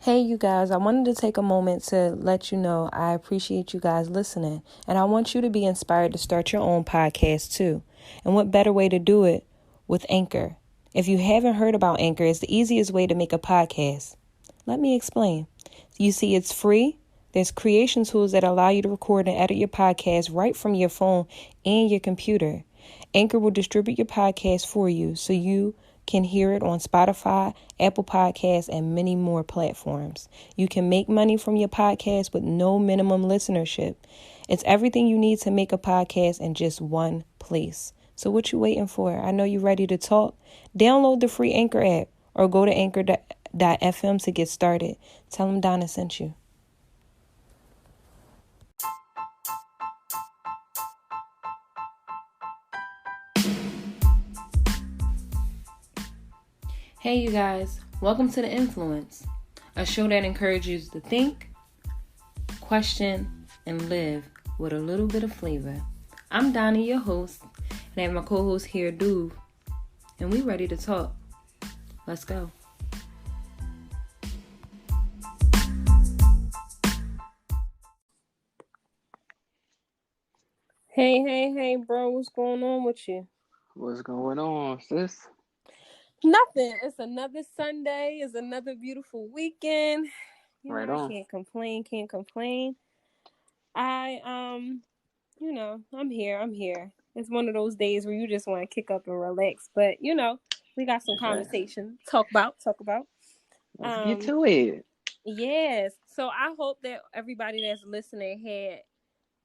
Hey, you guys, I wanted to take a moment to let you know I appreciate you guys listening, and I want you to be inspired to start your own podcast too. And what better way to do it with Anchor? If you haven't heard about Anchor, it's the easiest way to make a podcast. Let me explain. You see, it's free. There's creation tools that allow you to record and edit your podcast right from your phone and your computer. Anchor will distribute your podcast for you so you can hear it on Spotify, Apple Podcasts, and many more platforms. You can make money from your podcast with no minimum listenership. It's everything you need to make a podcast in just one place. So what you waiting for? I know you're ready to talk. Download the free Anchor app or go to anchor.fm to get started. Tell them Donna sent you. Hey, you guys. Welcome to The Influence, a show that encourages you to think, question, and live with a little bit of flavor. I'm Donnie, your host, and I have my co-host here, Duve, and we ready to talk. Let's go. Hey, bro, what's going on with you? What's going on, sis? Nothing. It's another Sunday. It's another beautiful weekend. Right I on. can't complain. I'm here. It's one of those days where you just want to kick up and relax. But, we got some Exactly. conversation. Talk about. Let's get to it. Yes. So I hope that everybody that's listening had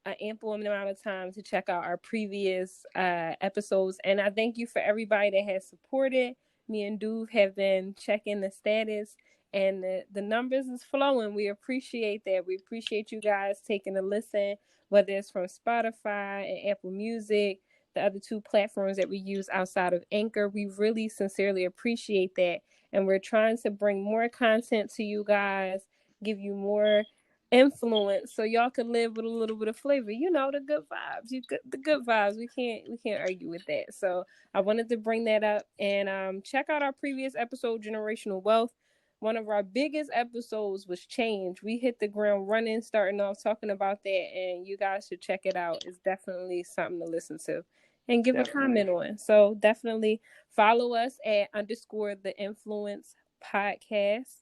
an ample amount of time to check out our previous episodes. And I thank you for everybody that has supported. Me and Duve have been checking the status, and the numbers is flowing. We appreciate that. We appreciate you guys taking a listen, whether it's from Spotify and Apple Music, the other two platforms that we use outside of Anchor. We really sincerely appreciate that. And we're trying to bring more content to you guys, give you more influence so y'all could live with a little bit of flavor. The good vibes. The good vibes. We can't argue with that. So I wanted to bring that up, and check out our previous episode, Generational Wealth. One of our biggest episodes was change. We hit the ground running, starting off talking about that, and you guys should check it out. It's definitely something to listen to and give a comment on. So definitely follow us at _ the influence podcast.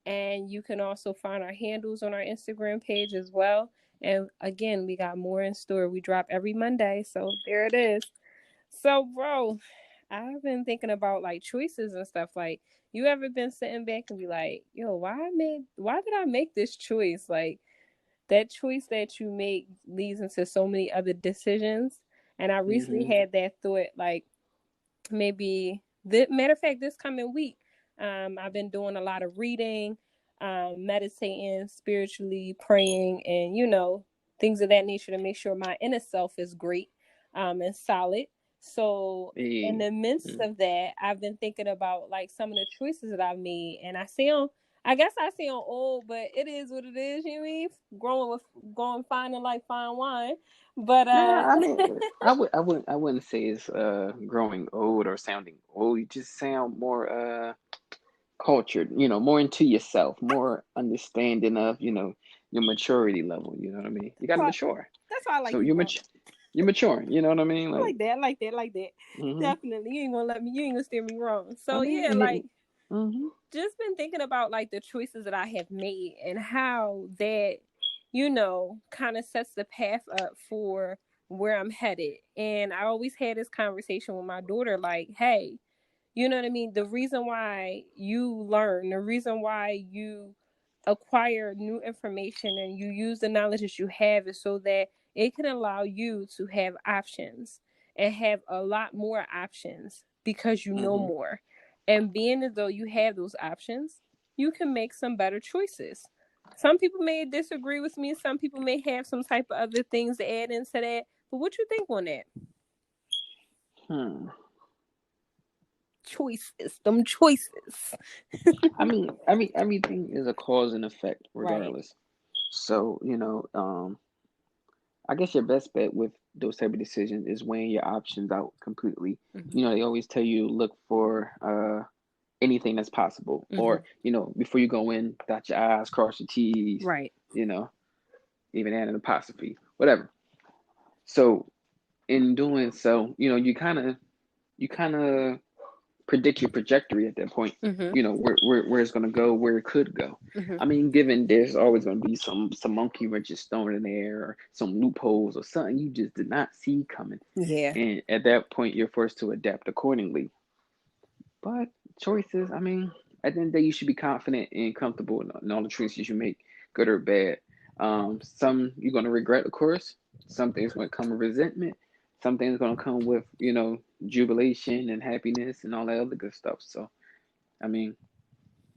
And you can also find our handles on our Instagram page as well. And again, we got more in store. We drop every Monday. So there it is. So, bro, I've been thinking about like choices and stuff. Like, you ever been sitting back and be like, yo, why did I make this choice? Like, that choice that you make leads into so many other decisions. And I recently had that thought, like, maybe matter of fact, this coming week, I've been doing a lot of reading, meditating, spiritually praying, and things of that nature to make sure my inner self is great, and solid. So in the midst of that, I've been thinking about like some of the choices that I've made, and I guess I sound old, but it is what it is. You know what I mean? Going finding like fine wine, but Yeah, I mean, I wouldn't say it's growing old or sounding old. You just sound more cultured, more into yourself, more understanding of, your maturity level, you know what I mean? You got to mature. that's why I like So you. you're maturing, you know what I mean? Like that, like that. hmm Definitely. You ain't gonna steer me wrong. I So yeah, like mean, hmm just been thinking about like the choices that I have made and how that, kind of sets the path up for where I'm headed. And I always had this conversation with my daughter, like, hey, you know what I mean? The reason why you learn, the reason why you acquire new information and you use the knowledge that you have is so that it can allow you to have options and have a lot more options because you know more. And being as though you have those options, you can make some better choices. Some people may disagree with me. Some people may have some type of other things to add into that. But what you think on that? Hmm. Them choices. I mean, everything is a cause and effect, Right. regardless. So, I guess your best bet with those type of decisions is weighing your options out completely. Mm-hmm. They always tell you look for anything that's possible. Or, before you go in, dot your I's, cross your T's, Right. Even add an apostrophe, whatever. So in doing so, you kind of predict your trajectory at that point. Where it's going to go, where it could go. I mean, given there's always going to be some monkey wrenches thrown in there, or some loopholes, or something you just did not see coming. Yeah. And at that point, you're forced to adapt accordingly. But choices, I mean, at the end of the day, you should be confident and comfortable in all the choices you make, good or bad. Some you're going to regret, of course. Some things going to come with resentment. Some things going to come with, jubilation and happiness and all that other good stuff. So, I mean,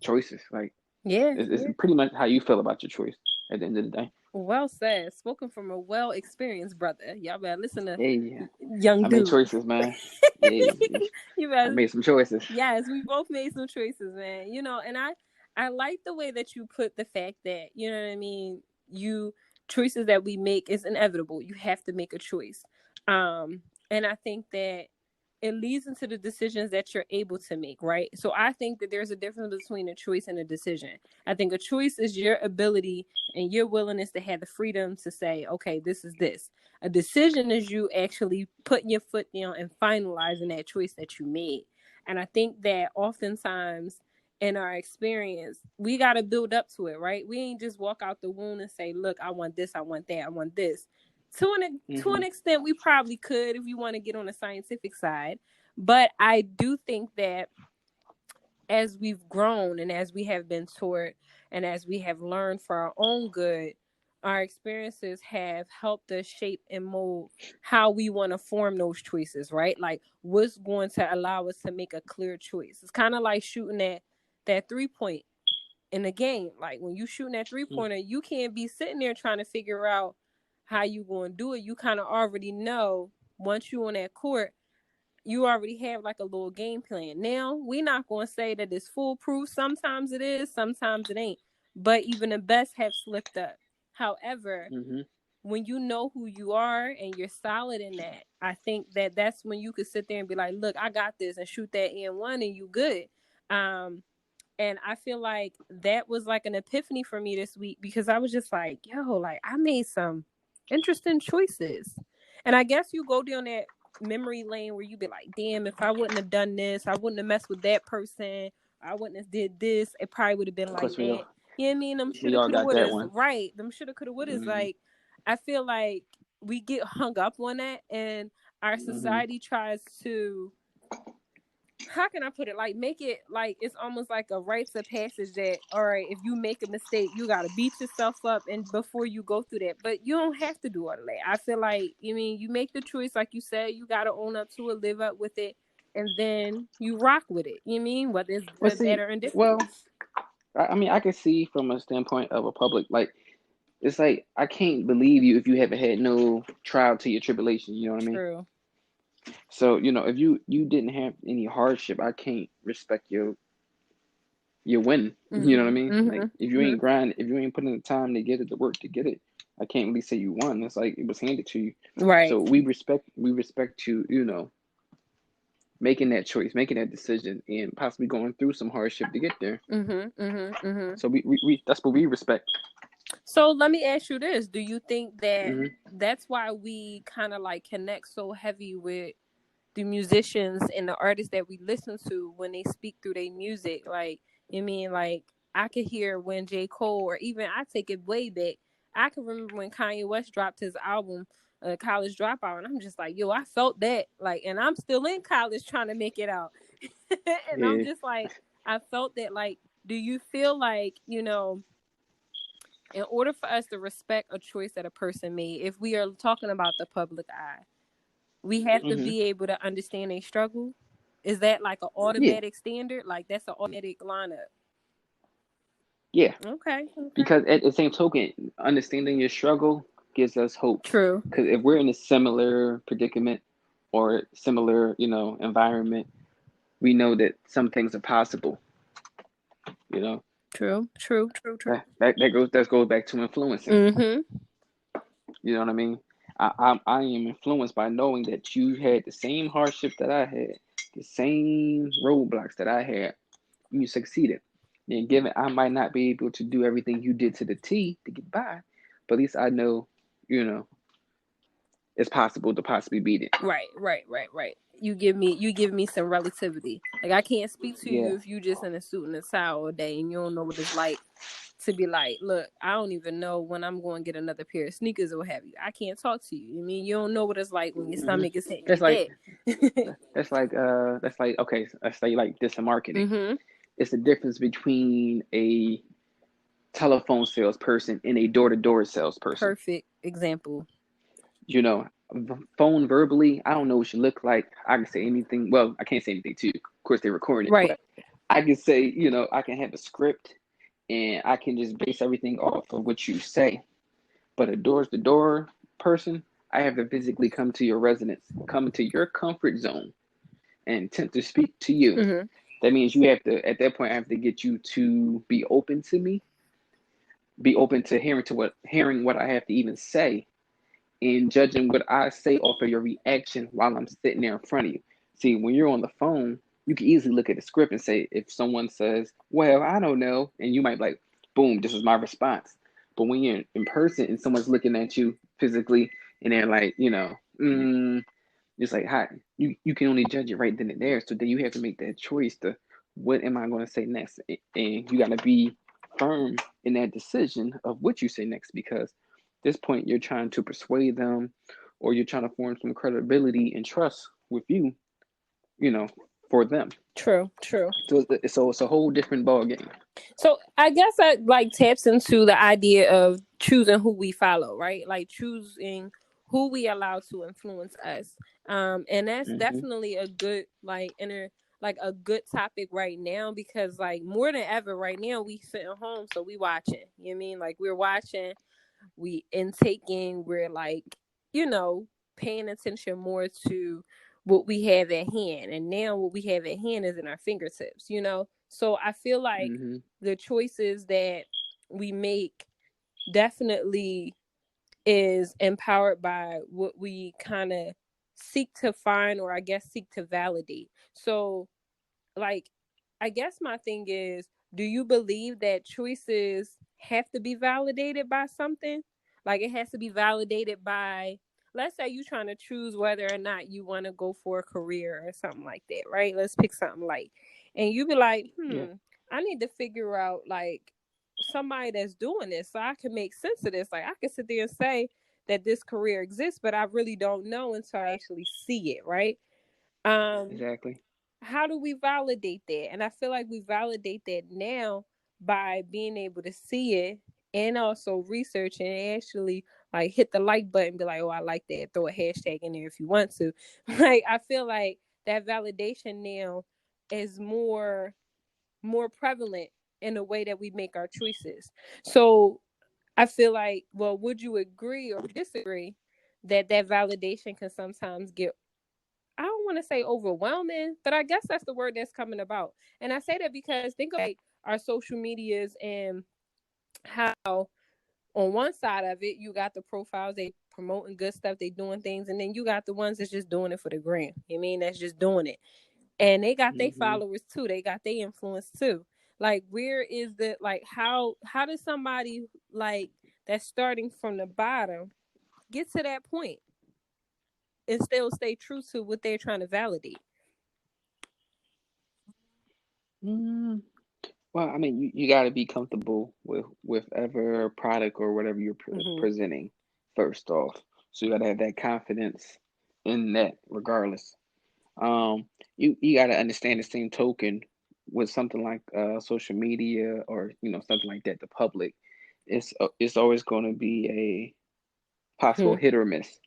choices, like, it's pretty much how you feel about your choice at the end of the day. Well said. Spoken from a well-experienced brother. Y'all better listen to young dude. I made choices, man. I made some choices. Yes, we both made some choices, man. And I like the way that you put the fact that, you know what I mean, choices that we make is inevitable. You have to make a choice. And I think that it leads into the decisions that you're able to make, right? So I think that there's a difference between a choice and a decision. I think a choice is your ability and your willingness to have the freedom to say, okay, this is this. A decision is you actually putting your foot down and finalizing that choice that you made. And I think that oftentimes in our experience, we got to build up to it, right? We ain't just walk out the womb and say, look, I want this, I want that, I want this. To an extent, we probably could if you want to get on the scientific side. But I do think that as we've grown and as we have been taught and as we have learned for our own good, our experiences have helped us shape and mold how we want to form those choices, right? Like what's going to allow us to make a clear choice. It's kind of like shooting that 3-point in the game. Like when you shooting that 3-pointer, you can't be sitting there trying to figure out how you going to do it. You kind of already know once you on that court, you already have like a little game plan. Now, we're not going to say that it's foolproof. Sometimes it is, sometimes it ain't. But even the best have slipped up. However, when you know who you are and you're solid in that, I think that that's when you could sit there and be like, look, I got this, and shoot that N1 and you good. And I feel like that was like an epiphany for me this week because I was just like, yo, like I made some interesting choices. And I guess you go down that memory lane where you be like, damn, if I wouldn't have done this, I wouldn't have messed with that person, I wouldn't have did this, it probably would have been like that. You know what I mean? Them shoulda, coulda, wouldas. Right. Them shoulda, coulda, wouldas. Like, I feel like we get hung up on that and our society tries to, how can I put it? Like, make it like it's almost like a rites of passage that, all right, if you make a mistake, you got to beat yourself up and before you go through that. But you don't have to do all of that. I feel like, you make the choice, like you said, you got to own up to it, live up with it, and then you rock with it. You mean? Whether it's good, bad, or indifferent. Well, I mean, I can see from a standpoint of a public, like, it's like, I can't believe you if you haven't had no trial to your tribulation. You know what I mean? True. So, if you didn't have any hardship, I can't respect your win. You know what I mean? Like if you ain't grind, if you ain't putting the time to get it, the work to get it, I can't really say you won. It's like it was handed to you. Right. So we respect you, making that choice, making that decision, and possibly going through some hardship to get there. So we that's what we respect. So let me ask you this. Do you think that that's why we kind of like connect so heavy with the musicians and the artists that we listen to when they speak through their music? Like, like I could hear when J. Cole, or even I take it way back, I can remember when Kanye West dropped his album, College Dropout, and I'm just like, yo, I felt that. Like, and I'm still in college trying to make it out. And I'm just like, I felt that. Like, do you feel like, in order for us to respect a choice that a person made, if we are talking about the public eye, we have to be able to understand a struggle? Is that like an automatic standard? Like that's an automatic lineup? Yeah. Okay. Because at the same token, understanding your struggle gives us hope. True. Because if we're in a similar predicament or similar, environment, we know that some things are possible. True. That goes back to influencing. You know what I mean? I am influenced by knowing that you had the same hardship that I had, the same roadblocks that I had, you succeeded. And given I might not be able to do everything you did to the T to get by, but at least I know, you know, it's possible to possibly beat it. Right. You give me some relativity. Like, I can't speak to Yeah. you if you just in a suit and a tie all day and you don't know what it's like to be like, look, I don't even know when I'm going to get another pair of sneakers or what have you. I can't talk to you. I mean, you don't know what it's like when your stomach is hitting That's your like back. that's like okay, let's say like this in marketing. Mm-hmm. It's the difference between a telephone salesperson and a door-to-door salesperson. Perfect example. You know, phone verbally, I don't know what you look like. I can say anything. Well, I can't say anything too. Of course, they're recording it, Right. but I can say, you know, I can have a script and I can just base everything off of what you say. But a doors-to-door person, I have to physically come to your residence, come into your comfort zone, and attempt to speak to you. Mm-hmm. That means you have to, at that point, I have to get you to be open to me, be open to hearing what I have to even say, and judging what I say off of your reaction while I'm sitting there in front of you. See, when you're on the phone, you can easily look at the script and say, if someone says, well, I don't know, and you might be like, boom, this is my response. But when you're in person and someone's looking at you physically and they're like, you know, it's like, hi, you can only judge it right then and there. So then you have to make that choice to what am I going to say next? And you got to be firm in that decision of what you say next, because at this point you're trying to persuade them or you're trying to form some credibility and trust with you, you know, for them. True. So it's a whole different ball game. So I guess that like taps into the idea of choosing who we follow, right? Like choosing who we allow to influence us. And that's definitely a good like a good topic right now, because like more than ever right now we sitting home, so we watching. You know what I mean? Like we're watching, we intaking, we're like, you know, paying attention more to what we have at hand. And now what we have at hand is in our fingertips, you know? So I feel like the choices that we make definitely is empowered by what we kind of seek to find, or I guess seek to validate. So like, I guess my thing is, do you believe that choices have to be validated by something? Like it has to be validated by, let's say you trying to choose whether or not you want to go for a career or something like that, right? Let's pick something like, and you be like, I need to figure out like somebody that's doing this so I can make sense of this. Like I can sit there and say that this career exists, but I really don't know until I actually see it, right? Exactly. How do we validate that? And I feel like we validate that now by being able to see it and also research and actually like hit the like button, be like, oh, I like that. Throw a hashtag in there if you want to. Like I feel like that validation now is more prevalent in the way that we make our choices. So I feel like, well, would you agree or disagree that validation can sometimes get, I don't want to say overwhelming, but I guess that's the word that's coming about. And I say that because think of like our social medias and how on one side of it, you got the profiles, they promoting good stuff, they doing things. And then you got the ones that's just doing it for the gram. You mean that's just doing it. And they got their followers too. They got their influence too. Like where is the, like, how does somebody like that's starting from the bottom get to that point and still stay true to what they're trying to validate? Well, I mean, you got to be comfortable with whatever product or whatever you're presenting first off. So you got to have that confidence in that, regardless. You got to understand the same token with something like social media or something like that. The public, it's always going to be a possible hit or miss.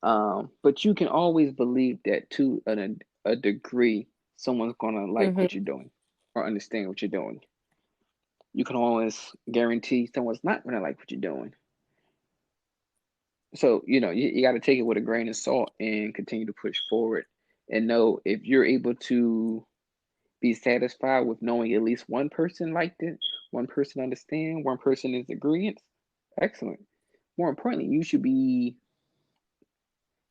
But you can always believe that to a degree, someone's going to like what you're doing or understand what you're doing. You can always guarantee someone's not going to like what you're doing. So, you got to take it with a grain of salt and continue to push forward and know if you're able to be satisfied with knowing at least one person liked it, one person understand, one person is agreeant. Excellent. More importantly, you should be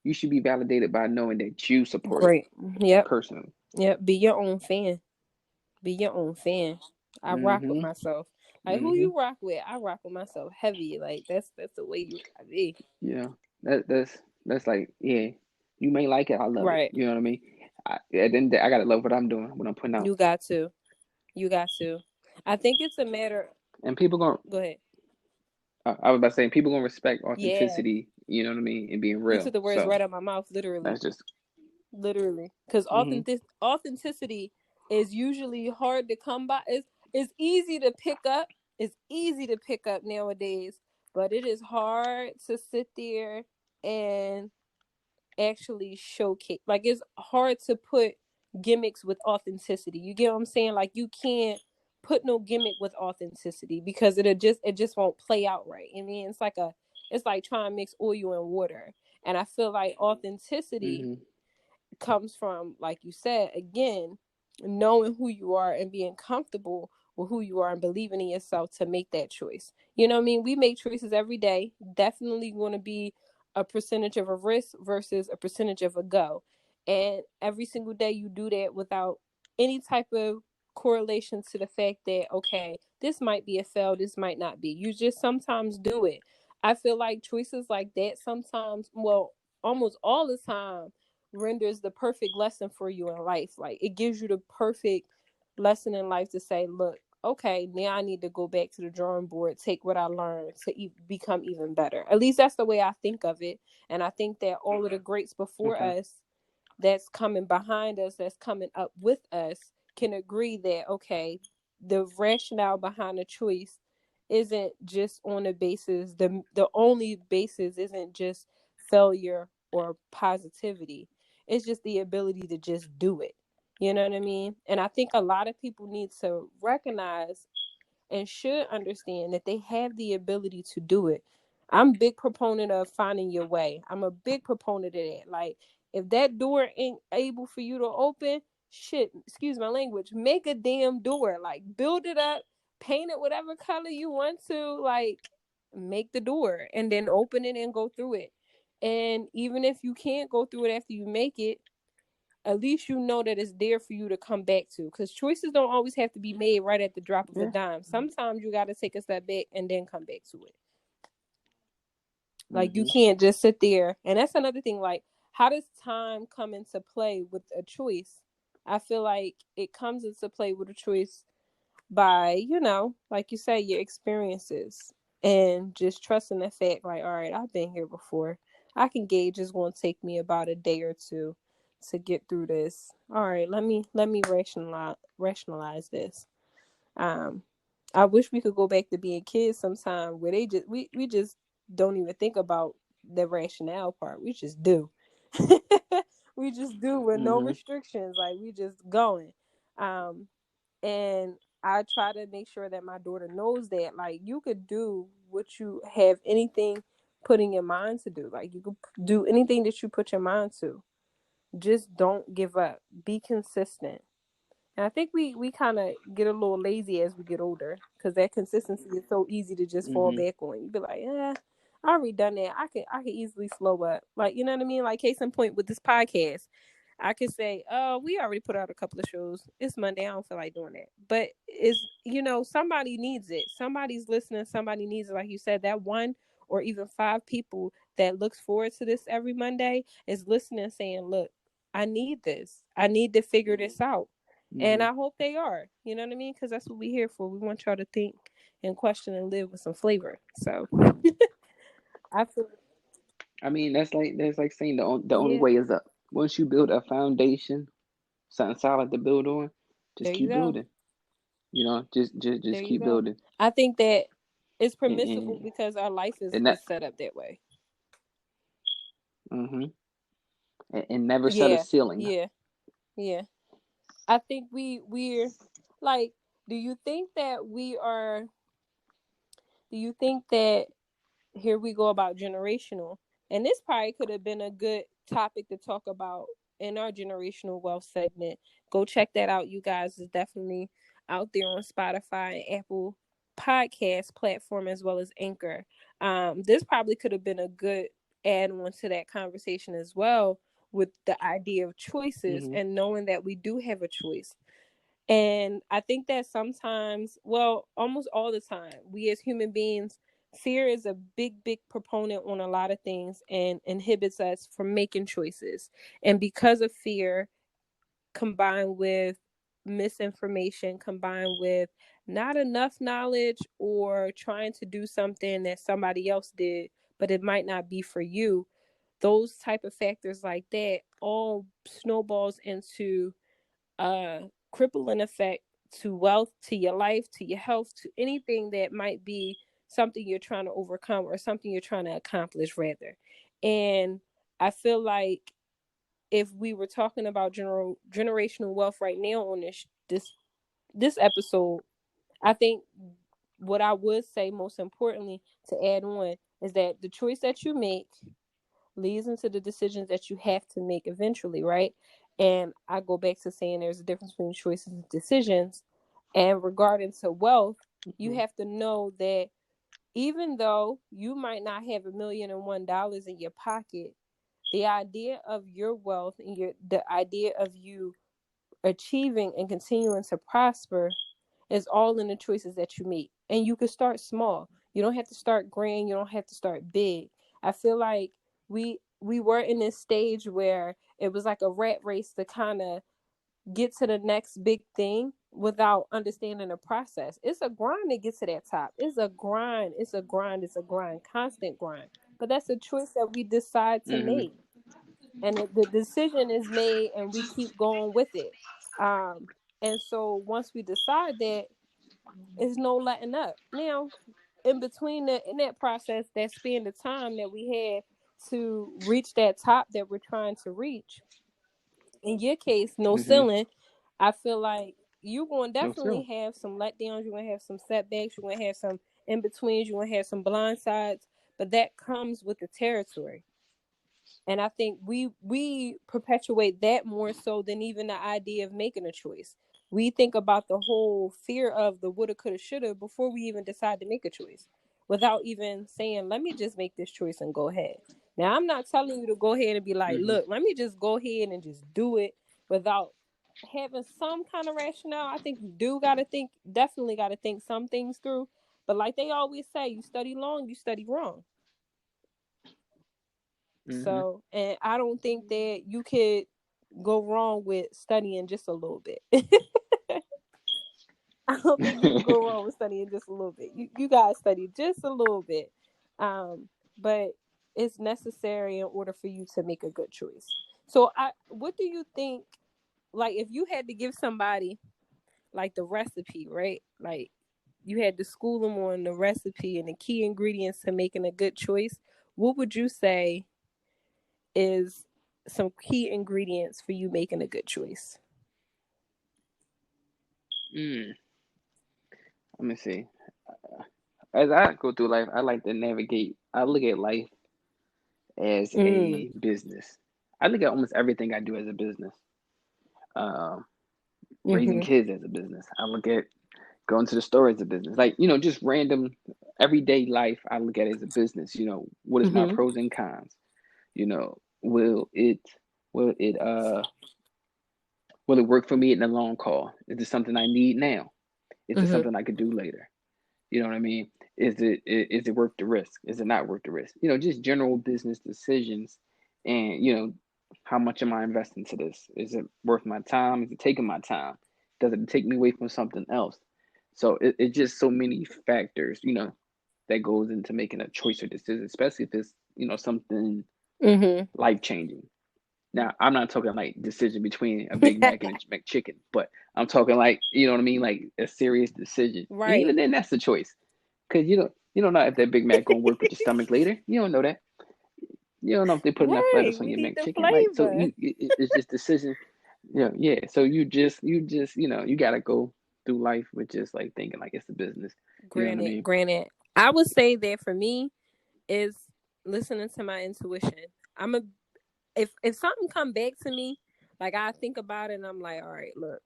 validated by knowing that you support it. Yep. Personally. Yep. Be your own fan. Be your own fan. I rock with Mm-hmm. myself. Like who Mm-hmm. you rock with, I rock with myself heavy. Like that's the way you gotta be. Yeah. That's like, yeah. You may like it, I love it. Right. You know what I mean? At the end of the day, I gotta love what I'm doing, what I'm putting out. You got to. You got to. I think it's a matter. And people gonna Go ahead. I was about to say people gonna respect Yeah. authenticity, you know what I mean, and being You real. took the words So right out of my mouth, literally. that's just Literally. Because mm-hmm. authenticity is usually hard to come by. It's easy to pick up. It's easy to pick up nowadays, but it is hard to sit there and actually showcase. Like it's hard to put gimmicks with authenticity. You get what I'm saying? Like you can't put no gimmick with authenticity because it just won't play out right. I mean, it's like trying to mix oil and water. And I feel like authenticity Mm-hmm. comes from, like you said, again, knowing who you are and being comfortable with who you are and believing in yourself to make that choice. You know what I mean? We make choices every day. Definitely going to be a percentage of a risk versus a percentage of a go. And every single day you do that without any type of correlation to the fact that, okay, this might be a fail, this might not be. You just sometimes do it. I feel like choices like that sometimes, well, almost all the time, renders the perfect lesson for you in life. Like it gives you the perfect lesson in life to say, look, okay, now I need to go back to the drawing board, take what I learned to become even better. At least that's the way I think of it. And I think that all of the greats before Okay. us, that's coming behind us, that's coming up with us, can agree that, okay, the rationale behind the choice isn't just on the basis, the only basis isn't just failure or positivity. It's just the ability to just do it. You know what I mean? And I think a lot of people need to recognize and should understand that they have the ability to do it. I'm a big proponent of finding your way. I'm a big proponent of that. Like, if that door ain't able for you to open, shit, excuse my language, make a damn door. Like, build it up, paint it whatever color you want to, like, make the door and then open it and go through it. And even if you can't go through it after you make it, at least you know that it's there for you to come back to. Because choices don't always have to be made right at the drop of a Yeah. dime. Sometimes you got to take a step back and then come back to it. Like you Mm-hmm. can't just sit there. And that's another thing. Like, how does time come into play with a choice? I feel like it comes into play with a choice by, like you say, your experiences and just trusting the fact, like, all right, I've been here before. I can gauge it's going to take me about a day or two to get through this. All right, let me rationalize this. Um, I wish we could go back to being kids sometime where we just don't even think about the rationale part. We just do. We just do with no Mm-hmm. restrictions. Like we just going. Um, and I try to make sure that my daughter knows that, like, you could do what you have anything put in your mind to do. Like, you could do anything that you put your mind to. Just don't give up. Be consistent. And I think we kind of get a little lazy as we get older because that consistency is so easy to just fall Mm-hmm. back on. You be like, I already done that. I can easily slow up. Like, you know what I mean? Like, case in point with this podcast, I could say, oh, we already put out a couple of shows. It's Monday. I don't feel like doing that. But it's, somebody needs it. Somebody's listening. Somebody needs it. Like you said, that one or even 5 people that looks forward to this every Monday is listening, saying, look, I need this. I need to figure this out. And Mm-hmm. I hope they are. You know what I mean? Because that's what we're here for. We want y'all to think and question and live with some flavor. So I feel, I mean, that's like saying the only yeah, way is up. Once you build a foundation, something solid to build on, just there you keep go. building. You know, just just There just you keep go. building, I think that it's and permissible and, because our life and that is set up that way. mm-hmm. And never set a Yeah, ceiling. yeah, yeah. I think we're like, do you think that we are? Do you think that here we go about generational, and this probably could have been a good topic to talk about in our generational wealth segment. Go check that out, you guys. It's definitely out there on Spotify and Apple podcast platform as well as Anchor. This probably could have been a good add on to that conversation as well, with the idea of choices Mm-hmm. and knowing that we do have a choice. And I think that sometimes, well, almost all the time, we as human beings, fear is a big proponent on a lot of things and inhibits us from making choices. And because of fear, combined with misinformation, combined with not enough knowledge, or trying to do something that somebody else did, but it might not be for you, those type of factors like that all snowballs into a crippling effect to wealth, to your life, to your health, to anything that might be something you're trying to overcome or something you're trying to accomplish, rather. And I feel like if we were talking about generational wealth right now on this episode, I think what I would say most importantly to add on is that the choice that you make leads into the decisions that you have to make eventually, right? And I go back to saying there's a difference between choices and decisions. And regarding to wealth, you have to know that even though you might not have $1,000,001 in your pocket, the idea of your wealth and the idea of you achieving and continuing to prosper is all in the choices that you make. And you can start small. You don't have to start grand. You don't have to start big. I feel like we were in this stage where it was like a rat race to kind of get to the next big thing without understanding the process. It's a grind to get to that top. It's a grind. It's a grind. It's a grind. Constant grind. But that's a choice that we decide to Mm-hmm. make, and the decision is made, and we keep going with it. And so once we decide that, it's no letting up. Now, in between in that process, that span of time that we had to reach that top that we're trying to reach, in your case, no Mm-hmm. ceiling, I feel like you're going to No, definitely sir. have some letdowns. You're going to have some setbacks. You're going to have some in betweens. You're going to have some blind sides. But that comes with the territory. And I think we perpetuate that more so than even the idea of making a choice. We think about the whole fear of the woulda, coulda, shoulda before we even decide to make a choice, without even saying, "Let me just make this choice and go ahead." Now, I'm not telling you to go ahead and be like, Mm-hmm. "Look, let me just go ahead and just do it," without having some kind of rationale. I think you do got to think, definitely got to think some things through. But like they always say, you study long, you study wrong. Mm-hmm. So, and I don't think that you could go wrong with studying just a little bit. I don't think you could go wrong with studying just a little bit. You gotta study just a little bit, but it's necessary in order for you to make a good choice. So, what do you think? Like, if you had to give somebody like the recipe, right? Like, you had to school them on the recipe and the key ingredients to making a good choice. What would you say is some key ingredients for you making a good choice? Mm. Let me see. As I go through life, I like to navigate. I look at life as Mm. a business. I look at almost everything I do as a business. Um, Raising Mhm. kids as a business. I look at going to the store as a business. Like, you know, just random everyday life, I look at it as a business. You know, what is my Mhm. pros and cons? You know, will it will it work for me in the long call? Is it something I need now? Is it Mhm. something I could do later? You know what I mean? Is it worth the risk? Is it not worth the risk? You know, just general business decisions, and you know, how much am I investing to this? Is it worth my time? Is it taking my time? Does it take me away from something else? So it's just so many factors, you know, that goes into making a choice or decision, especially if it's, you know, something Mhm. life changing. Now, I'm not talking like decision between a Big Mac and a McChicken, but I'm talking like, you know what I mean, like a serious decision. And Right. even then, that's a choice, because you don't know if that Big Mac gonna work with your stomach later. You don't know that. You don't know if they put enough Right. lettuce on We your need the McChicken. Like, so flavor. it's just decision. Yeah, yeah. So you just you know, you gotta go through life with just like thinking like it's a business. You know what I Granted, mean? granted. I would say that for me is listening to my intuition. I'm a if something come back to me, like I think about it and I'm like, all right, look,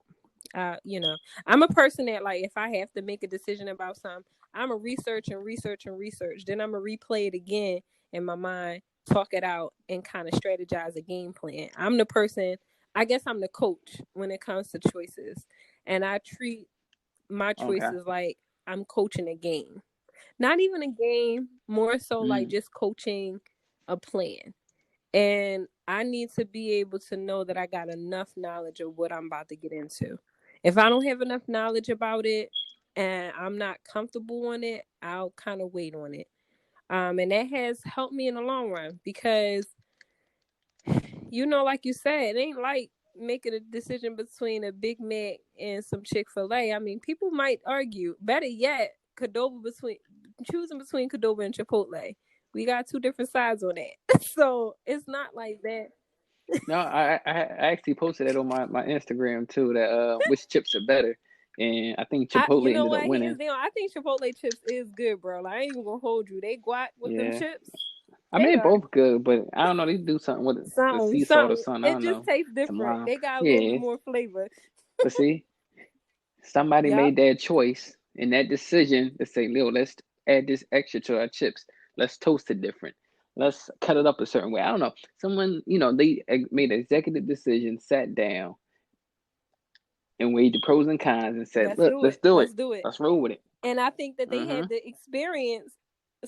you know, I'm a person that like if I have to make a decision about something, I'm a research and research and research. Then I'm gonna replay it again in my mind, talk it out, and kind of strategize a game plan. I'm the person. I guess I'm the coach when it comes to choices, and I treat my Okay. choices like I'm coaching a game. Not even a game, more so like just coaching a plan. And I need to be able to know that I got enough knowledge of what I'm about to get into. If I don't have enough knowledge about it and I'm not comfortable on it, I'll kind of wait on it. And that has helped me in the long run because, like you said, it ain't like making a decision between a Big Mac and some Chick-fil-A. I mean, people might argue. Better yet, choosing between Qdoba and Chipotle. We got two different sides on that. So it's not like that. No, I actually posted that on my Instagram too. That which chips are better, and I think You Chipotle know ended up what? winning. Hands down, I think Chipotle chips is good, bro. Like, I ain't even gonna hold you. They guac with them Yeah, chips. I They mean they're are both good, but I don't know. They do something with the sea salt or something. something. I It don't just know. tastes Some different. lime. They got a little bit Yeah, more flavor. but see, somebody Yep. made that choice and that decision to say, "Lil, let's add this extra to our chips. Let's toast it different. Let's cut it up a certain way." I don't know. Someone, they made an executive decision, sat down, and weighed the pros and cons, and said, Let's "Look, do let's it. do it. Let's do it. Let's roll with it." And I think that they Mm-hmm. had the experience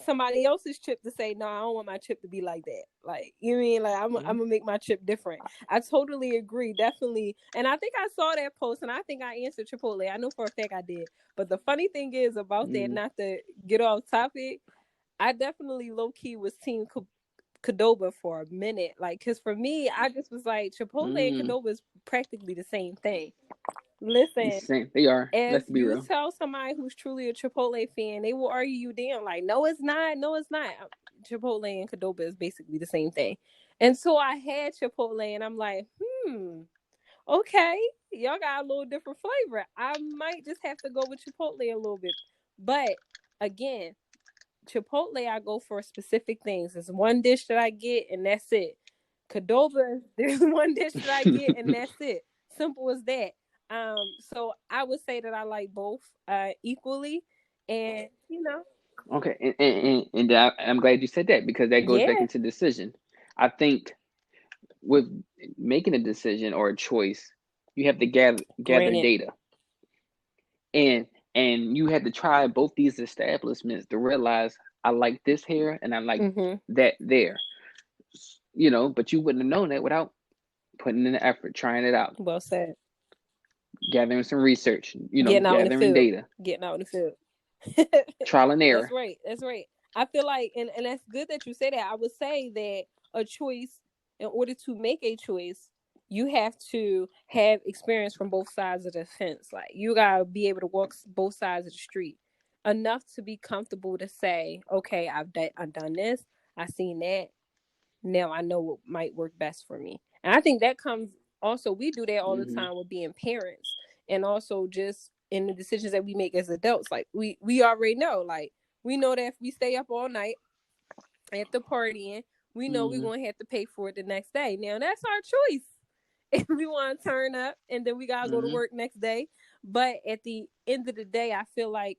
somebody else's chip to say, no, I don't want my chip to be like that. Like, you mean like I'm gonna make my chip different. I totally agree, definitely. And I think I saw that post, and I think I answered Chipotle. I know for a fact I did. But the funny thing is about that, not to get off topic, I definitely low key was team Qdoba for a minute. Like, because for me, I just was like, Chipotle and Qdoba is practically the same thing. Listen, They are. if Let's be you real. tell somebody who's truly a Chipotle fan, they will argue you down. Like, no, it's not. No, it's not. Chipotle and Qdoba is basically the same thing. And so I had Chipotle, and I'm like, okay, y'all got a little different flavor. I might just have to go with Chipotle a little bit. But again, Chipotle, I go for specific things. There's one dish that I get, and that's it. Qdoba, there's one dish that I get, and that's it. Simple as that. So I would say that I like both equally, and Okay, and I'm glad you said that because that goes back yeah, into decision. I think with making a decision or a choice, you have to gather granted, data, and you have to try both these establishments to realize I like this here and I like that there. But you wouldn't have known that without putting in the effort, trying it out, well said. gathering some research, Getting out in the gathering field, data, trial and error. That's right. That's right. I feel like, and that's good that you say that. I would say that a choice, in order to make a choice, you have to have experience from both sides of the fence. Like, you gotta be able to walk both sides of the street enough to be comfortable to say, okay, I've done this, I've seen that. Now I know what might work best for me. And I think that comes also, we do that all the time with being parents, and also just in the decisions that we make as adults. Like, we already know, like, we know that if we stay up all night after partying, we know we're going to have to pay for it the next day. Now, that's our choice. If we want to turn up and then we got to go to work next day. But at the end of the day, I feel like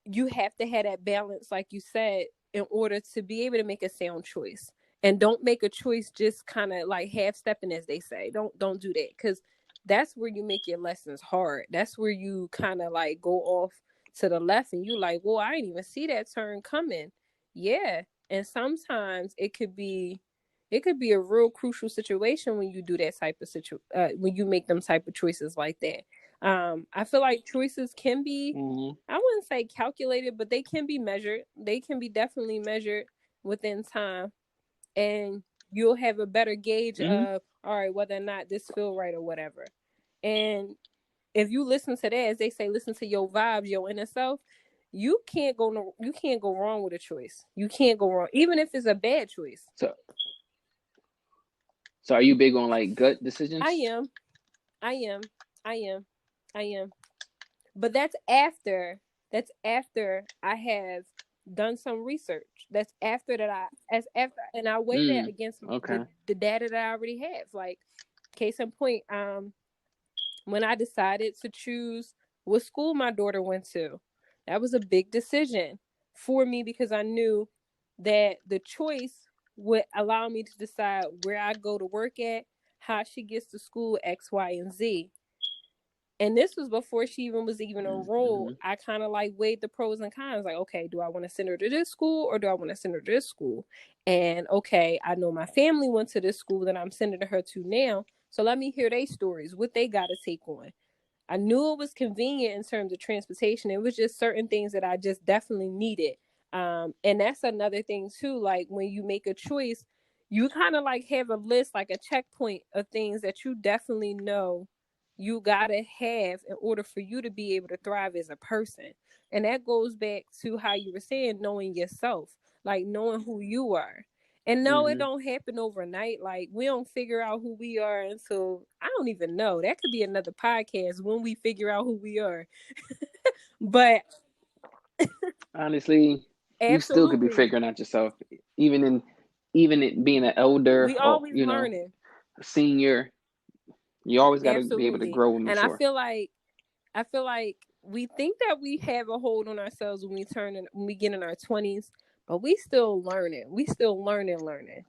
you have to have that balance, like you said, in order to be able to make a sound choice. And don't make a choice just kind of like half stepping, as they say. Don't do that, because that's where you make your lessons hard. That's where you kind of like go off to the left and you like, well, I didn't even see that turn coming. Yeah. And sometimes it could be a real crucial situation when you do that type of when you make them type of choices like that. I feel like choices can be, I wouldn't say calculated, but they can be measured. They can be definitely measured within time, and you'll have a better gauge of, all right, whether or not this feel right or whatever. And if you listen to that, as they say, listen to your vibes, your inner self, you can't go wrong with a choice. You can't go wrong, even if it's a bad choice. So are you big on like gut decisions? I am. But that's after I have done some research. That's after that and I weigh that against the data that I already have. Like, case in point, when I decided to choose what school my daughter went to, that was a big decision for me, because I knew that the choice would allow me to decide where I go to work at, how she gets to school, X, Y, and Z. And this was before she was even enrolled. Mm-hmm. I kind of like weighed the pros and cons. Like, okay, do I want to send her to this school or do I want to send her to this school? And okay, I know my family went to this school that I'm sending her to now. So let me hear their stories, what they got to take on. I knew it was convenient in terms of transportation. It was just certain things that I just definitely needed. And that's another thing too. Like when you make a choice, you kind of like have a list, like a checkpoint of things that you definitely know you gotta have in order for you to be able to thrive as a person. And that goes back to how you were saying, knowing yourself, like knowing who you are. And no, it Mm-hmm. don't happen overnight. Like we don't figure out who we are until, I don't even know. That could be another podcast, when we figure out who we are. But Honestly, you still could be absolutely, figuring out yourself, even it being an elder we or always learning. a senior. You always got to be able to Absolutely. grow and And I mature. feel like we think that we have a hold on ourselves when we get in our 20s, but we still learning. We still learning.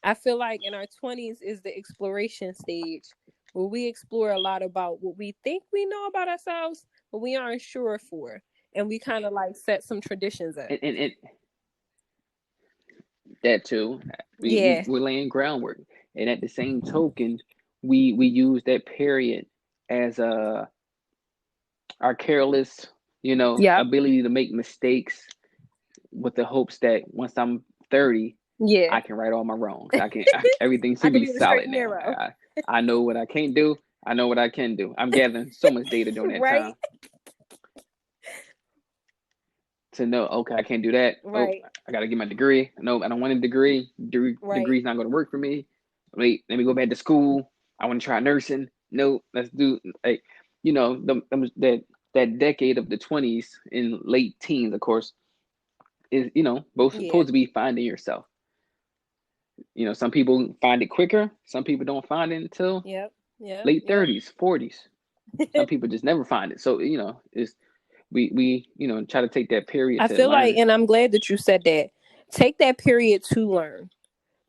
I feel like in our 20s is the exploration stage where we explore a lot about what we think we know about ourselves, but we aren't sure for. And we kind of like set some traditions up. And that too, Yeah. we're laying groundwork, and at the same token, we use that period as our careless, Yep. ability to make mistakes with the hopes that once I'm 30, Yeah. I can right all my wrongs. Everything I should could be be the straight solid and now. narrow. I know what I can't do. I know what I can do. I'm gathering so much data during that Right. time to know, okay, I can't do that. Oh, Right. I got to get my degree. No, I don't want a degree. Right. Degree's not going to work for me. Wait, let me go back to school. I want to try nursing. No, let's do like, that decade of the 20s and late teens, of course, is both Yeah. supposed to be finding yourself. Some people find it quicker. Some people don't find it until Yep. Yep. late Yep. 30s, 40s. Some people just never find it. So it's we try to take that period I to feel like, learn. and I'm glad that you said that. Take that period to learn.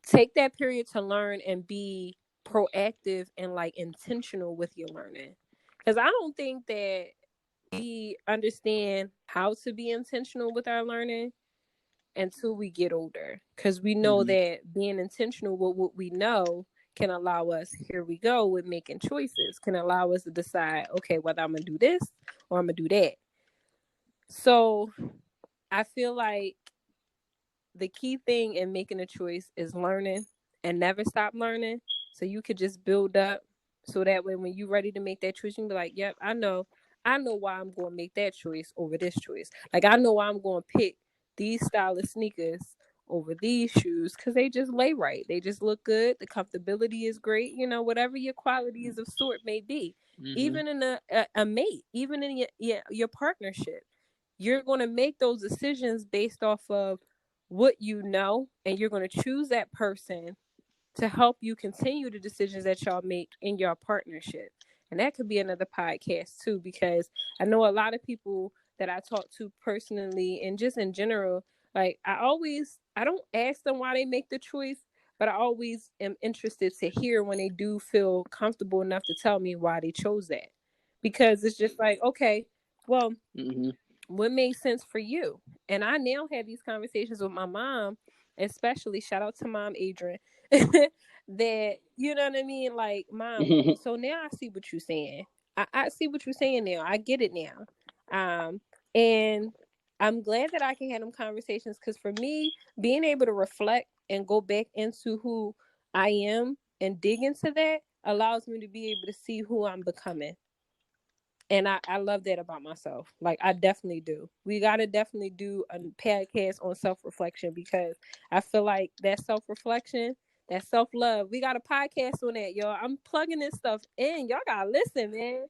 Take that period to learn and be proactive and like intentional with your learning. Because I don't think that we understand how to be intentional with our learning until we get older. Because we know Mm-hmm. that being intentional with what we know can allow us, here we go, with making choices, can allow us to decide, okay, whether I'm going to do this or I'm going to do that. So I feel like the key thing in making a choice is learning and never stop learning. So you could just build up, so that way when you're ready to make that choice, you can be like, yep, I know why I'm going to make that choice over this choice. Like I know why I'm going to pick these style of sneakers over these shoes, because they just lay right. They just look good. The comfortability is great. Whatever your qualities of sort may be, Mm-hmm. even in a mate, even in your partnership, you're going to make those decisions based off of what you know, and you're going to choose that person to help you continue the decisions that y'all make in your partnership. And that could be another podcast too, because I know a lot of people that I talk to personally and just in general, like I don't ask them why they make the choice, but I always am interested to hear when they do feel comfortable enough to tell me why they chose that. Because it's just like, okay, well, Mm-hmm. what makes sense for you? And I now have these conversations with my mom, especially, shout out to Mom Adrian, that, you know what I mean? Like, Mom, so now I see what you're saying. I see what you're saying now. I get it now. And I'm glad that I can have them conversations, because for me, being able to reflect and go back into who I am and dig into that allows me to be able to see who I'm becoming. And I love that about myself. Like I definitely do. We gotta definitely do a podcast on self-reflection, because I feel like that self-reflection, that self-love, we got a podcast on that, y'all. I'm plugging this stuff in. Y'all gotta listen, man.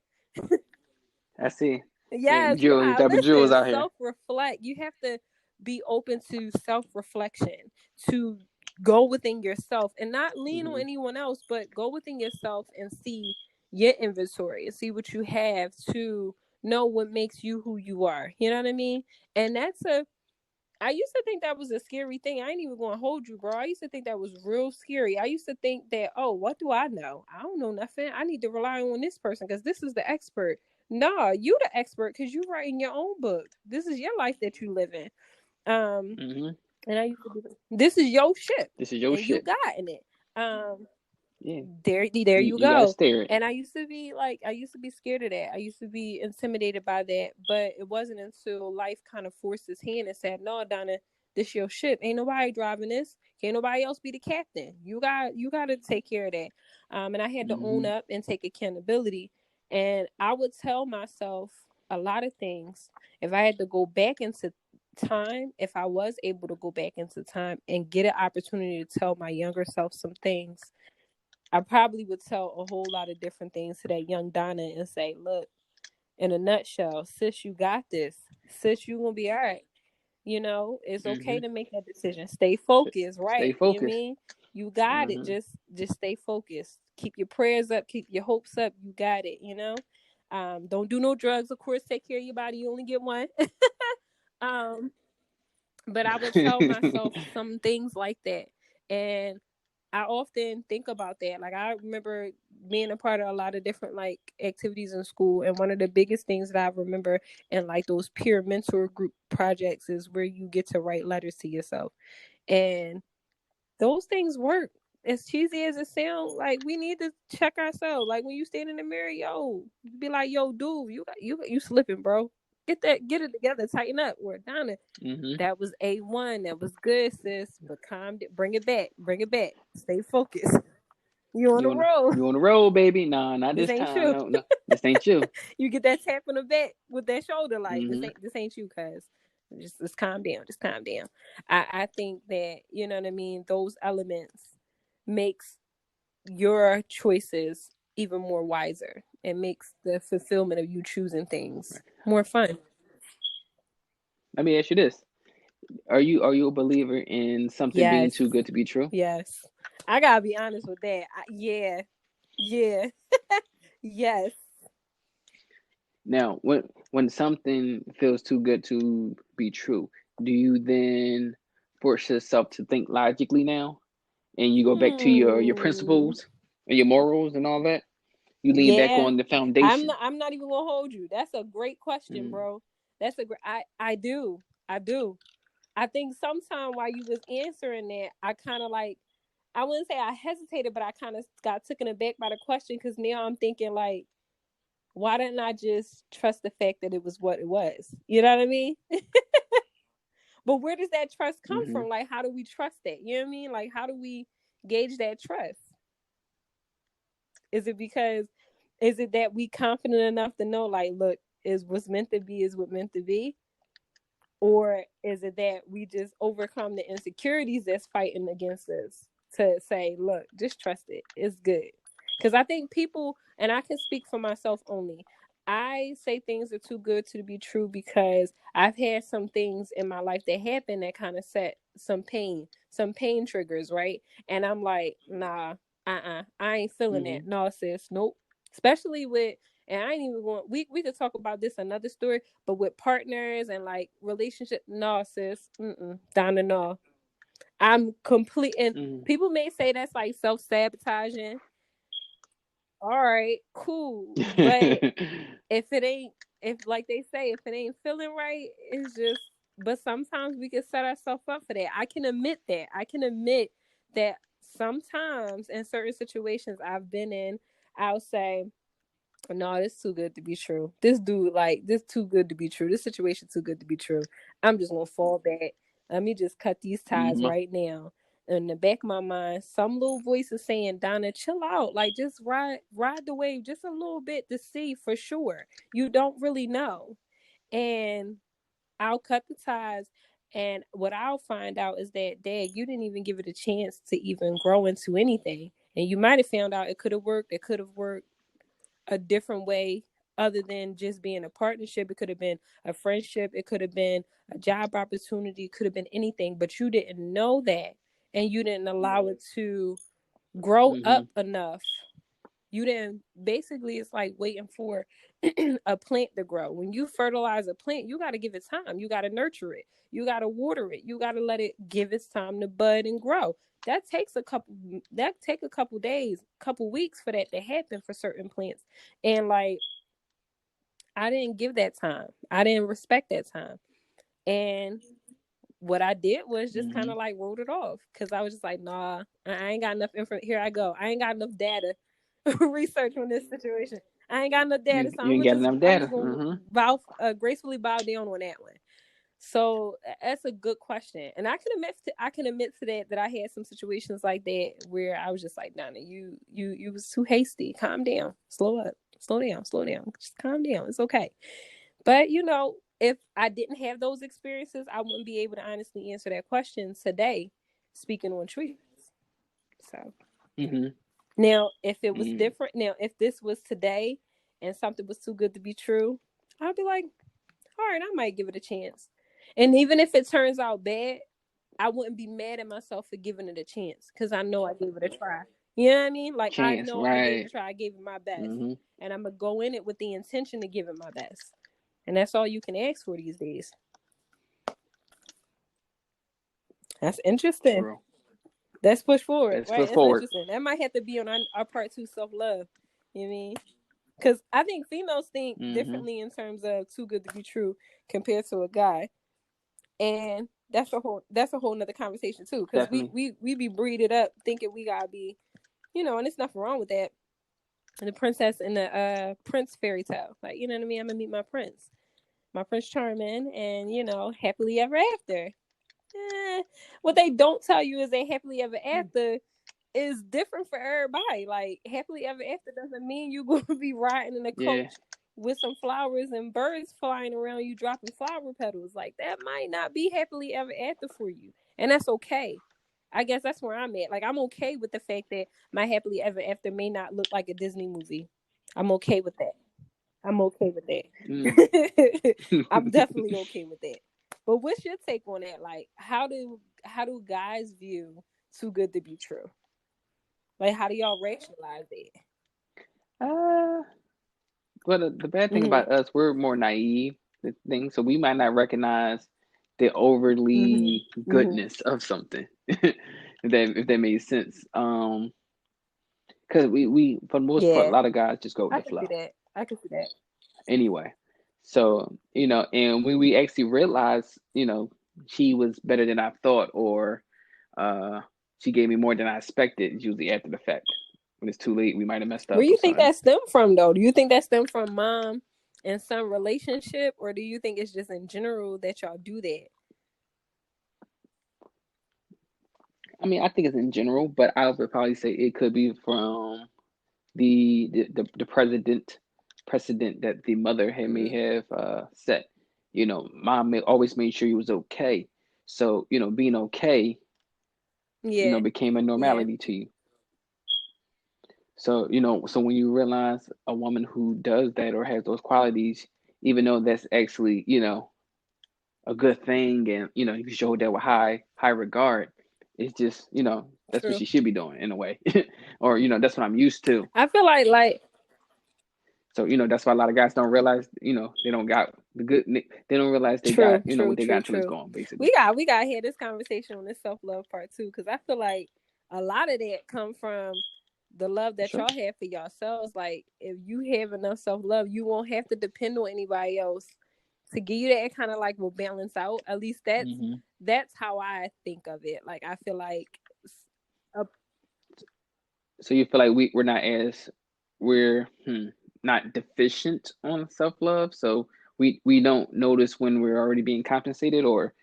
I see. Yes, you Jewel, gotta type of jewels listen. out here. Self-reflect. You have to be open to self-reflection, to go within yourself and not lean on Mm-hmm. anyone else, but go within yourself and see your inventory and see what you have to know what makes you who you are. You know what I mean? And I used to think that was a scary thing. I ain't even going to hold you, bro. I used to think that was real scary. I used to think that, oh, what do I know? I don't know nothing. I need to rely on this person because this is the expert. No, you the expert because you writing your own book. This is your life that you live in. Mm-hmm. And I used to be. This is your ship, This is your and you shit. got in it. Yeah. There you You gotta go. steer it. And I used to be scared of that. I used to be intimidated by that. But it wasn't until life kind of forced his hand and said, "No, Donna, this your ship. Ain't nobody driving this. Can't nobody else be the captain. You got to take care of that." And I had to own up and take accountability. And I would tell myself a lot of things. If I had to go back into time, if I was able to go back into time and get an opportunity to tell my younger self some things, I probably would tell a whole lot of different things to that young Donna and say, look, in a nutshell, sis, you got this. Sis, you gonna be all right. You know, it's okay to make that decision. Stay focused, Stay right? You know what I focused. mean? You got it. Just stay focused. Keep your prayers up, keep your hopes up. You got it, you know? Don't do no drugs, of course, take care of your body. You only get one. um, but I would tell myself some things like that. And I often think about that. Like, I remember being a part of a lot of different like activities in school, and one of the biggest things that I remember in like those peer mentor group projects is where you get to write letters to yourself, and those things work. As cheesy as it sounds, like we need to check ourselves. Like when you stand in the mirror, be like, yo, dude, you slipping, bro. Get it together, tighten up. Or Donna, that was A1. That was good, sis. But bring it back. Stay focused. You on the road. You on the road, baby. Nah, not This this ain't time. you. No, this ain't you. You get that tap on the back with that shoulder, like this ain't you, cuz. Just calm down. Just calm down. I think that, you know what I mean, those elements makes your choices even more wiser. It makes the fulfillment of you choosing things more fun. Let me ask you this: Are you a believer in something being Yes. too good to be true? Yes. I gotta be honest with that. Yeah. Yes. Now, when something feels too good to be true, do you then force yourself to think logically now, and you go back to your principles and your morals and all that? You lean back Yeah. on the foundation. I'm not even gonna hold you. That's a great question, bro. That's a great. I do. I do. I think sometime while you was answering that, I kind of like, I wouldn't say I hesitated, but I kind of got taken aback by the question, because now I'm thinking like, why didn't I just trust the fact that it was what it was? You know what I mean? But where does that trust come from? Like, how do we trust that? You know what I mean? Like, how do we gauge that trust? Is it that we confident enough to know, like, look, is what's meant to be is what meant to be? Or is it that we just overcome the insecurities that's fighting against us to say, look, just trust it. It's good. Because I think people, and I can speak for myself only, I say things are too good to be true because I've had some things in my life that happened that kind of set some pain triggers, right? And I'm like, nah, I ain't feeling that. No, sis, nope. Especially with, and I ain't even going, we could talk about this another story, but with partners and like relationship, no, sis, Donna, no. I'm complete, and people may say that's like self-sabotaging. All right, cool. But if it ain't, if like they say, if it ain't feeling right, it's just, but sometimes we can set ourselves up for that. I can admit that. I can admit that sometimes in certain situations I've been in, I'll say, no, this too good to be true. This dude, like, this too good to be true. This situation too good to be true. I'm just gonna fall back. Let me just cut these ties right now. In the back of my mind, some little voice is saying, Donna, chill out. Like, just ride the wave just a little bit to see for sure. You don't really know. And I'll cut the ties. And what I'll find out is that, Dad, you didn't even give it a chance to even grow into anything. And you might have found out it could have worked. It could have worked a different way other than just being a partnership. It could have been a friendship. It could have been a job opportunity. It could have been anything, but you didn't know that, and you didn't allow it to grow up enough. You didn't, basically, it's like waiting for a plant to grow. When you fertilize a plant, you got to give it time. You got to nurture it. You got to water it. You got to let it give its time to bud and grow. That take a couple days, couple weeks for that to happen for certain plants. And like, I didn't give that time. I didn't respect that time. And what I did was just kind of like wrote it off because I was just like, nah, I ain't got enough info. Here I go. I ain't got enough data research on this situation. I ain't got enough data, so You ain't got enough I'm data. just gonna gracefully bow down on that one. So that's a good question, and I can admit to that I had some situations like that where I was just like, Donna, you was too hasty. Calm down, slow up, slow down, just calm down. It's okay. But if I didn't have those experiences, I wouldn't be able to honestly answer that question today, speaking on truth. So now, if it was different, if this was today and something was too good to be true, I'd be like, all right, I might give it a chance. And even if it turns out bad, I wouldn't be mad at myself for giving it a chance because I know I gave it a try. You know what I mean? Like, I know I gave it a try. I gave it my best. And I'm going to go in it with the intention to give it my best. And that's all you can ask for these days. That's interesting. True. Let's push forward. That's interesting. That might have to be on our part 2, self-love. You know what I mean? Because I think females think differently in terms of too good to be true compared to a guy. And that's a whole nother conversation too. Because we be breeded up thinking we gotta be, and there's nothing wrong with that. And the princess in the prince fairy tale. Like, you know what I mean? I'm gonna meet my Prince Charming, and happily ever after. What they don't tell you is that happily ever after is different for everybody. Like, happily ever after doesn't mean you're going to be riding in a coach with some flowers and birds flying around you dropping flower petals. Like, that might not be happily ever after for you. And that's okay. I guess that's where I'm at. Like, I'm okay with the fact that my happily ever after may not look like a Disney movie. I'm okay with that. I'm definitely okay with that. But what's your take on that? Like, how do guys view too good to be true? Like, how do y'all rationalize it? Well, the bad thing about us, we're more naive with things, so we might not recognize the overly goodness of something. if that made sense. Because we for the most part, a lot of guys just go with the flow. I can see that. Anyway, so and when we actually realize, she was better than I thought, or she gave me more than I expected, it's usually after the fact. When it's too late, we might have messed up. Where do you think that stemmed from, though? Do you think that stemmed from mom and son relationship, or do you think it's just in general that y'all do that? I mean, I think it's in general, but I would probably say it could be from the precedent that the mother may have set. Mom always made sure he was okay. So, being okay, became a normality to you. So, so when you realize a woman who does that or has those qualities, even though that's actually, a good thing, and, you show that with high regard, it's just, that's what she should be doing in a way. Or, that's what I'm used to. I feel like so, that's why a lot of guys don't realize, they don't got the good, they don't realize they got, what they got until it's gone, basically. We got to have this conversation on this self-love part too, because I feel like a lot of that come from the love that y'all have for yourselves. Like, if you have enough self-love, you won't have to depend on anybody else to give you that. Kind of like will balance out. At least that's how I think of it. Like, I feel like so you feel like we're not deficient on self-love, so we don't notice when we're already being compensated, or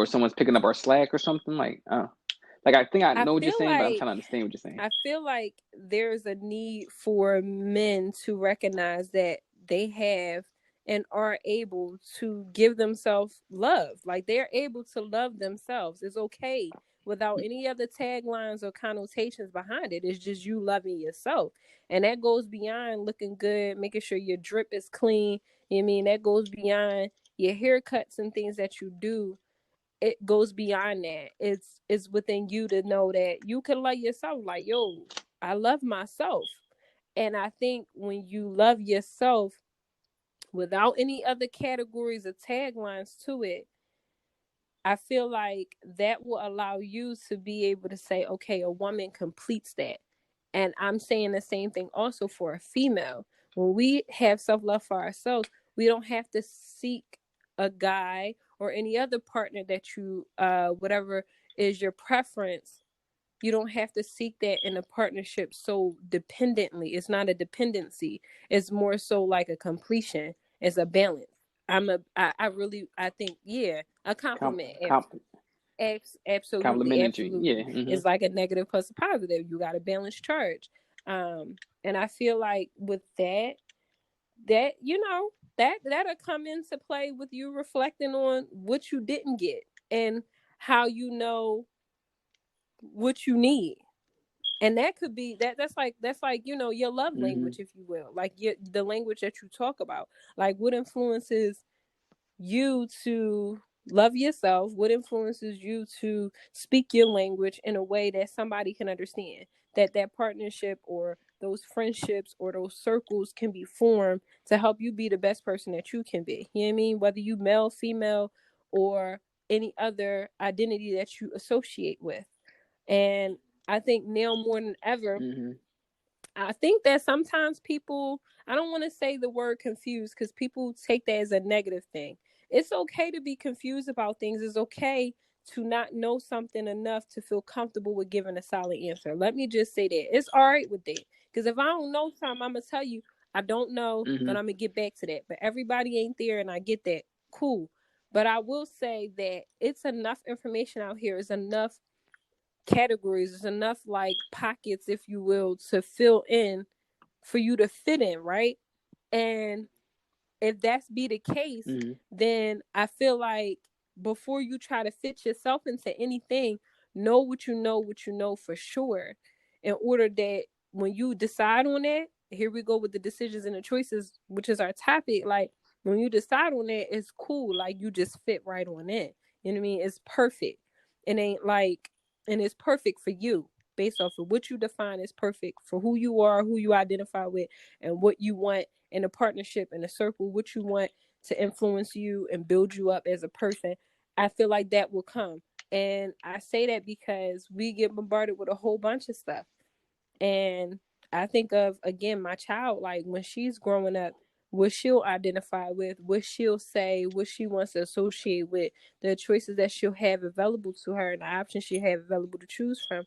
someone's picking up our slack or something. Like, I think I know what you're saying, but I'm trying to understand what you're saying. I feel like there's a need for men to recognize that they have and are able to give themselves love. Like, they're able to love themselves. It's okay without any other taglines or connotations behind it. It's just you loving yourself. And that goes beyond looking good, making sure your drip is clean. You know what I mean? That goes beyond your haircuts and things that you do. It goes beyond that. It's within you to know that you can love yourself. Like, yo, I love myself. And I think when you love yourself without any other categories or taglines to it, I feel like that will allow you to be able to say, okay, a woman completes that. And I'm saying the same thing also for a female. When we have self-love for ourselves, we don't have to seek a guy or any other partner that you, whatever is your preference. You don't have to seek that in a partnership so dependently. It's not a dependency. It's more so like a completion. It's a balance. I think, yeah, a compliment. Absolutely, Complimentary. Yeah. absolutely. It's like a negative plus a positive. You got a balanced charge. And I feel like with that that'll come into play with you reflecting on what you didn't get and how you know what you need. And that could be that's like your love language, if you will, like the language that you talk about, like what influences you to love yourself, what influences you to speak your language in a way that somebody can understand, that partnership or those friendships or those circles can be formed to help you be the best person that you can be. You know what I mean? Whether you male, female, or any other identity that you associate with. And I think now more than ever, I think that sometimes people, I don't want to say the word confused because people take that as a negative thing. It's okay to be confused about things. It's okay to not know something enough to feel comfortable with giving a solid answer. Let me just say that. It's all right with that. Because if I don't know something, I'm going to tell you, I don't know, but I'm going to get back to that. But everybody ain't there, and I get that. Cool. But I will say that it's enough information out here. It's enough categories. There's enough like pockets, if you will, to fill in for you to fit in, right? And if that's be the case, then I feel like before you try to fit yourself into anything, know what you know for sure, in order that when you decide on that, here we go with the decisions and the choices, which is our topic. Like when you decide on that, it's cool. Like you just fit right on it. You know what I mean? It's perfect. It ain't like, and it's perfect for you based off of what you define as perfect for who you are, who you identify with, and what you want in a partnership, in a circle, what you want to influence you and build you up as a person. I feel like that will come. And I say that because we get bombarded with a whole bunch of stuff. And I think of, again, my child, like when she's growing up, what she'll identify with, what she'll say, what she wants to associate with, the choices that she'll have available to her, and the options she'll have available to choose from.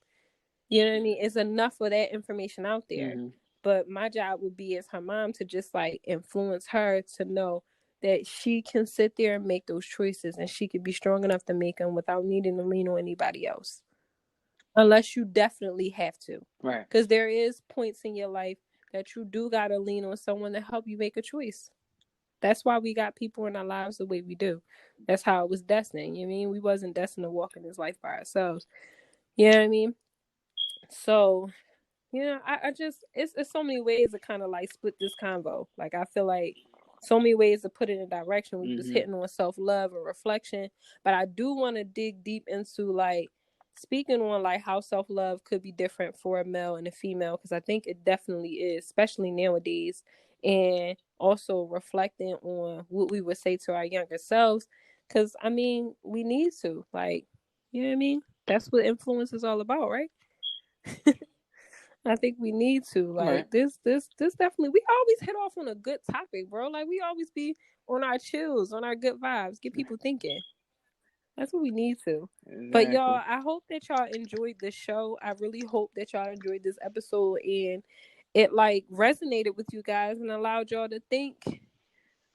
You know what I mean? It's enough of that information out there. But my job would be as her mom to just like influence her to know that she can sit there and make those choices, and she could be strong enough to make them without needing to lean on anybody else. Unless you definitely have to. Right. Because there is points in your life that you do got to lean on someone to help you make a choice. That's why we got people in our lives the way we do. That's how it was destined. You know what I mean? We wasn't destined to walk in this life by ourselves. You know what I mean? So, yeah, I just, it's so many ways to kind of like split this convo. Like, I feel like so many ways to put it in direction. We was hitting on self-love and reflection. But I do want to dig deep into like speaking on like how self-love could be different for a male and a female, because I think it definitely is, especially nowadays. And also reflecting on what we would say to our younger selves, because I mean, we need to, like, you know what I mean? That's what influence is all about, right? I think we need to, like, this definitely, we always hit off on a good topic, bro. Like, we always be on our chills, on our good vibes, get people thinking. That's what we need to. Exactly. But y'all, I hope that y'all enjoyed the show. I really hope that y'all enjoyed this episode and it like resonated with you guys and allowed y'all to think,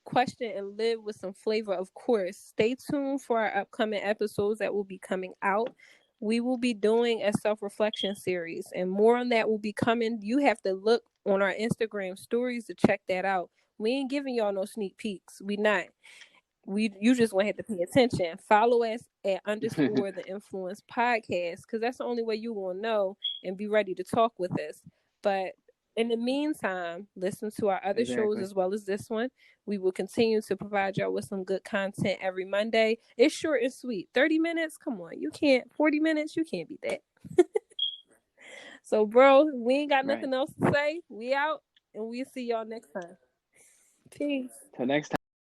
question, and live with some flavor. Of course, stay tuned for our upcoming episodes that will be coming out. We will be doing a self-reflection series, and more on that will be coming. You have to look on our Instagram stories to check that out. We ain't giving y'all no sneak peeks. We not. You just want to have to pay attention. Follow us at _ the Influence Podcast, because that's the only way you will know and be ready to talk with us. But in the meantime, listen to our other shows as well as this one. We will continue to provide y'all with some good content every Monday. It's short and sweet. 30 minutes? Come on. You can't. 40 minutes? You can't beat that. So, bro, we ain't got nothing else to say. We out, and we'll see y'all next time. Peace. Till next time.